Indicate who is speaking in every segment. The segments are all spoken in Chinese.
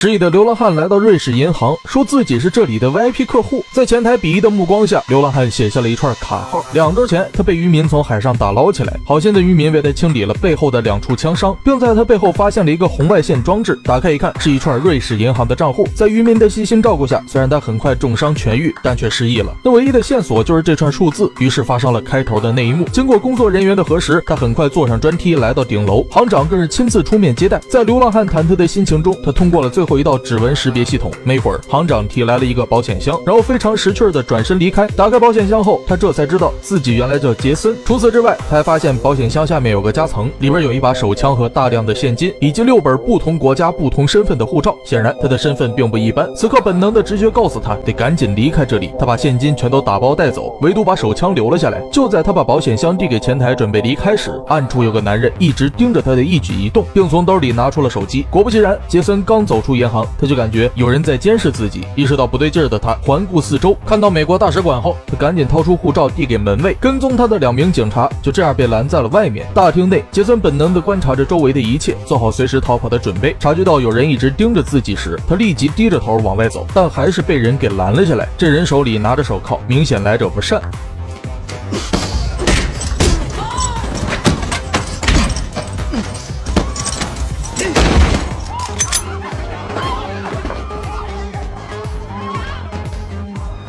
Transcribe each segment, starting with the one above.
Speaker 1: 失忆的流浪汉来到瑞士银行，说自己是这里的 VIP 客户。在前台鄙夷的目光下，流浪汉写下了一串卡号。2周前，他被渔民从海上打捞起来，好心的渔民为他清理了背后的2处枪伤，并在他背后发现了一个红外线装置。打开一看，是一串瑞士银行的账户。在渔民的细心照顾下，虽然他很快重伤痊愈，但却失忆了。那唯一的线索就是这串数字，于是发生了开头的那一幕。经过工作人员的核实，他很快坐上专梯来到顶楼，行长更是亲自出面接待。在流浪汉忐忑的心情中，他通过了最后一道指纹识别系统。没会儿，行长提来了一个保险箱，然后非常识趣的转身离开。打开保险箱后，他这才知道自己原来叫杰森。除此之外，他还发现保险箱下面有个夹层，里边有一把手枪和大量的现金，以及6本不同国家不同身份的护照。显然他的身份并不一般。此刻本能的直觉告诉他得赶紧离开这里。他把现金全都打包带走，唯独把手枪留了下来。就在他把保险箱递给前台准备离开时，暗处有个男人一直盯着他的一举一动，并从兜里拿出了手机。果不其然，杰森刚走出银行，他就感觉有人在监视自己。意识到不对劲儿的他环顾四周，看到美国大使馆后，他赶紧掏出护照递给门卫。跟踪他的2名警察就这样被拦在了外面。大厅内，杰森本能地观察着周围的一切，做好随时逃跑的准备。察觉到有人一直盯着自己时，他立即低着头往外走，但还是被人给拦了下来。这人手里拿着手铐，明显来者不善。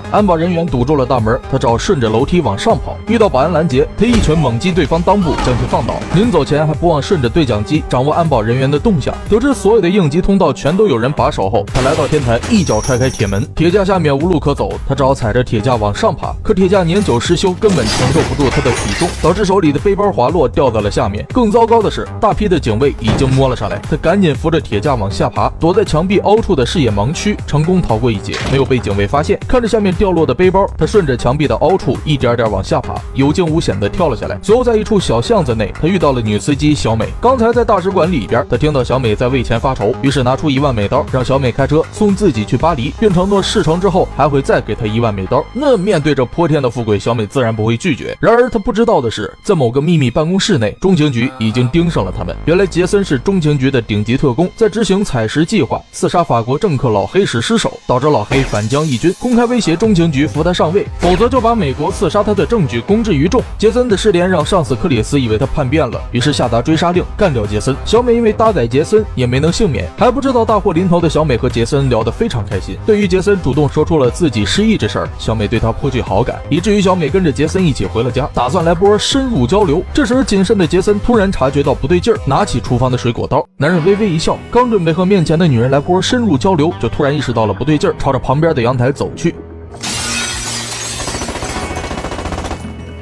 Speaker 1: 安保人员堵住了大门，他只好顺着楼梯往上跑，遇到保安拦截，他一拳猛击对方裆部，将其放倒。临走前还不忘顺着对讲机掌握安保人员的动向。得知所有的应急通道全都有人把守后，他来到天台，一脚踹开铁门，铁架下面无路可走，他只好踩着铁架往上爬。可铁架年久失修，根本承受不住他的体重，导致手里的背包滑落掉到了下面。更糟糕的是，大批的警卫已经摸了上来，他赶紧扶着铁架往下爬，躲在墙壁凹处的视野盲区，成功逃过一劫，没有被警卫发现。看着下面掉落的背包，他顺着墙壁的凹处一点点往下爬，有惊无险地跳了下来。随后在一处小巷子内，他遇到了女司机小美。刚才在大使馆里边，他听到小美在为钱发愁，于是拿出1万美刀，让小美开车送自己去巴黎，并承诺事成之后还会再给他1万美刀。那面对着泼天的富贵，小美自然不会拒绝。然而他不知道的是，在某个秘密办公室内，中情局已经盯上了他们。原来杰森是中情局的顶级特工，在执行采石计划，刺杀法国政客老黑时失手，导致老黑反将一军，公开威胁中情局扶他上位，否则就把美国刺杀他的证据公之于众。杰森的失联让上司克里斯以为他叛变了，于是下达追杀令，干掉杰森。小美因为搭载杰森也没能幸免。还不知道大祸临头的小美和杰森聊得非常开心。对于杰森主动说出了自己失忆这事儿，小美对他颇具好感，以至于小美跟着杰森一起回了家，打算来波深入交流。这时谨慎的杰森突然察觉到不对劲儿，拿起厨房的水果刀。男人微微一笑，刚准备和面前的女人来波深入交流，就突然意识到了不对劲儿，朝着旁边的阳台走去。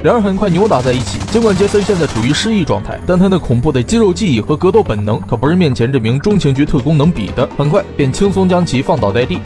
Speaker 1: 2人很快扭打在一起。尽管杰森现在处于失忆状态，但他那恐怖的肌肉记忆和格斗本能可不是面前这名中情局特工能比的。很快便轻松将其放倒在地。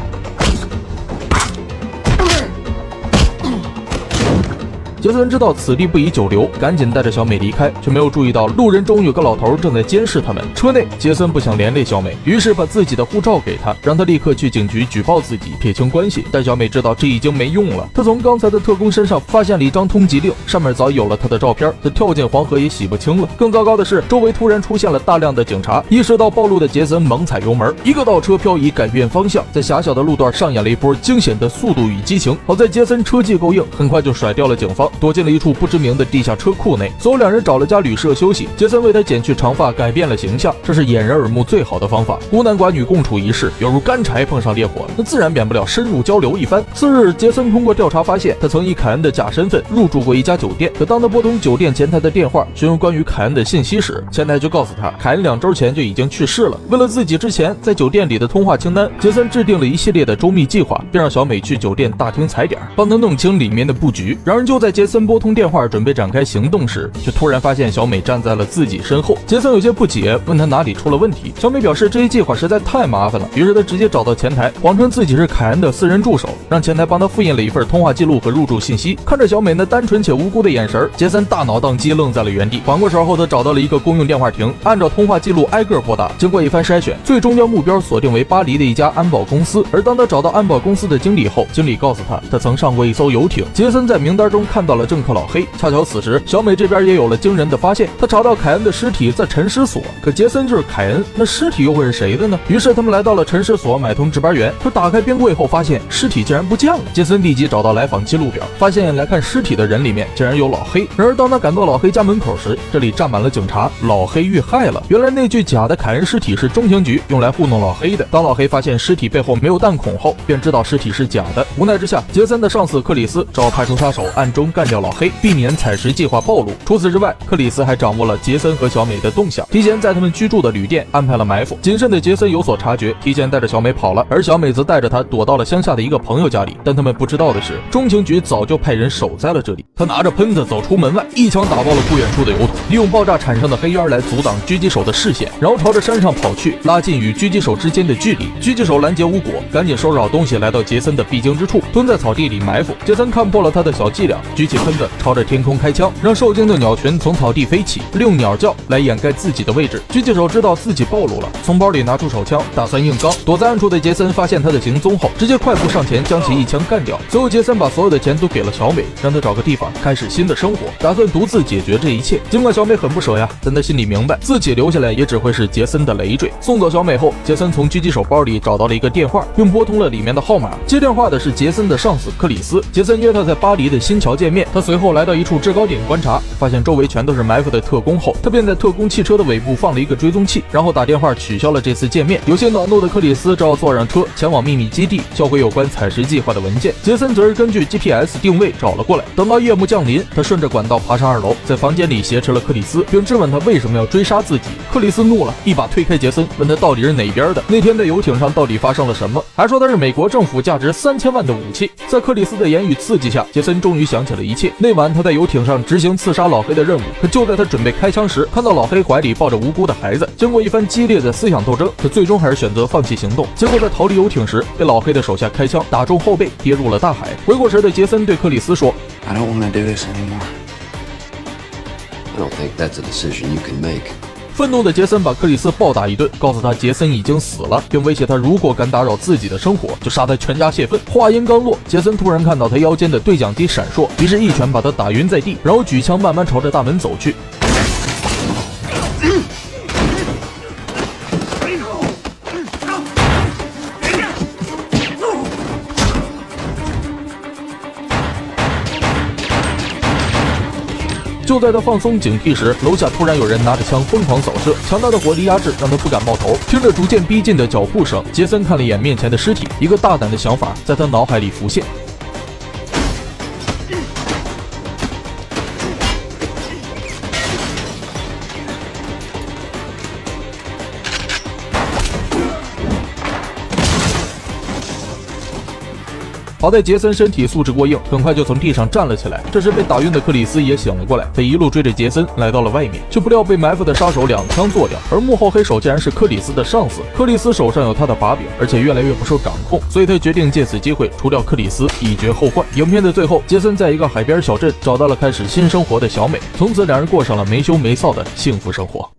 Speaker 1: 杰森知道此地不宜久留，赶紧带着小美离开，却没有注意到路人中有个老头正在监视他们。车内，杰森不想连累小美，于是把自己的护照给她，让她立刻去警局举报自己，撇清关系。但小美知道这已经没用了，她从刚才的特工身上发现了一张通缉令，上面早有了他的照片，她跳进黄河也洗不清了。更糟糕的是，周围突然出现了大量的警察，意识到暴露的杰森猛踩油门，一个倒车漂移改变方向，在狭小的路段上演了一波惊险的速度与激情。好在杰森车技够硬，很快就甩掉了警方，躲进了一处不知名的地下车库内。随后2人找了家旅社休息，杰森为他剪去长发，改变了形象，这是掩人耳目最好的方法。孤男寡女共处一室，犹如干柴碰上烈火，那自然免不了深入交流一番。次日，杰森通过调查发现，他曾以凯恩的假身份入住过一家酒店。可当他拨通酒店前台的电话，询问关于凯恩的信息时，前台就告诉他，凯恩2周前就已经去世了。为了自己之前在酒店里的通话清单，杰森制定了一系列的周密计划，并让小美去酒店大厅踩点，帮他弄清里面的布局。然而就在杰森拨通电话准备展开行动时，却突然发现小美站在了自己身后。杰森有些不解，问他哪里出了问题。小美表示这一计划实在太麻烦了，于是他直接找到前台，谎称自己是凯恩的私人助手，让前台帮他复印了一份通话记录和入住信息。看着小美那单纯且无辜的眼神，杰森大脑宕机，愣在了原地。缓过神后，他找到了一个公用电话亭，按照通话记录挨个拨打。经过一番筛选，最终将目标锁定为巴黎的一家安保公司。而当他找到安保公司的经理后，经理告诉他，他曾上过一艘游艇。杰森在名单中看到到了政客老黑。恰巧此时小美这边也有了惊人的发现，她查到凯恩的尸体在陈尸所，可杰森就是凯恩，那尸体又会是谁的呢？于是他们来到了陈尸所买通值班员，可打开冰柜后发现尸体竟然不见了。杰森立即找到来访记录表，发现来看尸体的人里面竟然有老黑。然而当他赶到老黑家门口时，这里站满了警察，老黑遇害了。原来那具假的凯恩尸体是中情局用来糊弄老黑的。当老黑发现尸体背后没有弹孔后，便知道尸体是假的。无奈之下，杰森的上司克里斯找派出杀手暗中干掉老黑，避免采石计划暴露。除此之外，克里斯还掌握了杰森和小美的动向，提前在他们居住的旅店安排了埋伏。谨慎的杰森有所察觉，提前带着小美跑了，而小美则带着他躲到了乡下的一个朋友家里。但他们不知道的是，中情局早就派人守在了这里。他拿着喷子走出门外，一枪打爆了不远处的油桶，利用爆炸产生的黑烟来阻挡狙击手的视线，然后朝着山上跑去，拉近与狙击手之间的距离。狙击手拦截无果，赶紧收拾好东西来到杰森的必经之处，蹲在草地里埋伏。杰森看破了他的小伎俩，举起喷子朝着天空开枪，让受惊的鸟群从草地飞起，利用鸟叫来掩盖自己的位置。狙击手知道自己暴露了，从包里拿出手枪，打算硬刚。躲在暗处的杰森发现他的行踪后，直接快步上前将其一枪干掉。随后杰森把所有的钱都给了小美，让她找个地方开始新的生活，打算独自解决这一切。尽管小美很不舍呀，但她心里明白自己留下来也只会是杰森的累赘。送走小美后，杰森从狙击手包里找到了一个电话，并拨通了里面的号码。接电话的是杰森的上司克里斯。杰森约他在巴黎的新桥见面。他随后来到一处制高点观察，发现周围全都是埋伏的特工后，他便在特工汽车的尾部放了一个追踪器，然后打电话取消了这次见面。有些恼怒的克里斯只好坐上车前往秘密基地，销毁有关采石计划的文件。杰森则是根据 GPS 定位找了过来。等到夜幕降临，他顺着管道爬上2楼，在房间里挟持了克里斯，并质问他为什么要追杀自己。克里斯怒了，一把推开杰森，问他到底是哪边的，那天在游艇上到底发生了什么，还说他是美国政府价值3000万的武器。在克里斯的言语刺激下，杰森终于想起了一切。那晚他在游艇上执行刺杀老黑的任务，可就在他准备开枪时，看到老黑怀里抱着无辜的孩子。经过一番激烈的思想斗争，他最终还是选择放弃行动。结果在逃离游艇时，被老黑的手下开枪打中后背，跌入了大海。回过神的杰森对克里斯说
Speaker 2: I don't want to do this anymore. I don't think that's a decision you can make.
Speaker 1: 愤怒的杰森把克里斯暴打一顿，告诉他杰森已经死了，并威胁他如果敢打扰自己的生活，就杀他全家泄愤。话音刚落，杰森突然看到他腰间的对讲机闪烁，于是一拳把他打晕在地，然后举枪慢慢朝着大门走去。就在他放松警惕时，楼下突然有人拿着枪疯狂扫射，强大的火力压制让他不敢冒头。听着逐渐逼近的脚步声，杰森看了一眼面前的尸体，一个大胆的想法在他脑海里浮现。好在杰森身体素质过硬，很快就从地上站了起来。这时被打晕的克里斯也醒了过来，他一路追着杰森来到了外面，却不料被埋伏的杀手2枪做掉。而幕后黑手竟然是克里斯的上司。克里斯手上有他的把柄，而且越来越不受掌控，所以他决定借此机会除掉克里斯，以绝后患。影片的最后，杰森在一个海边小镇找到了开始新生活的小美，从此两人过上了没羞没臊的幸福生活。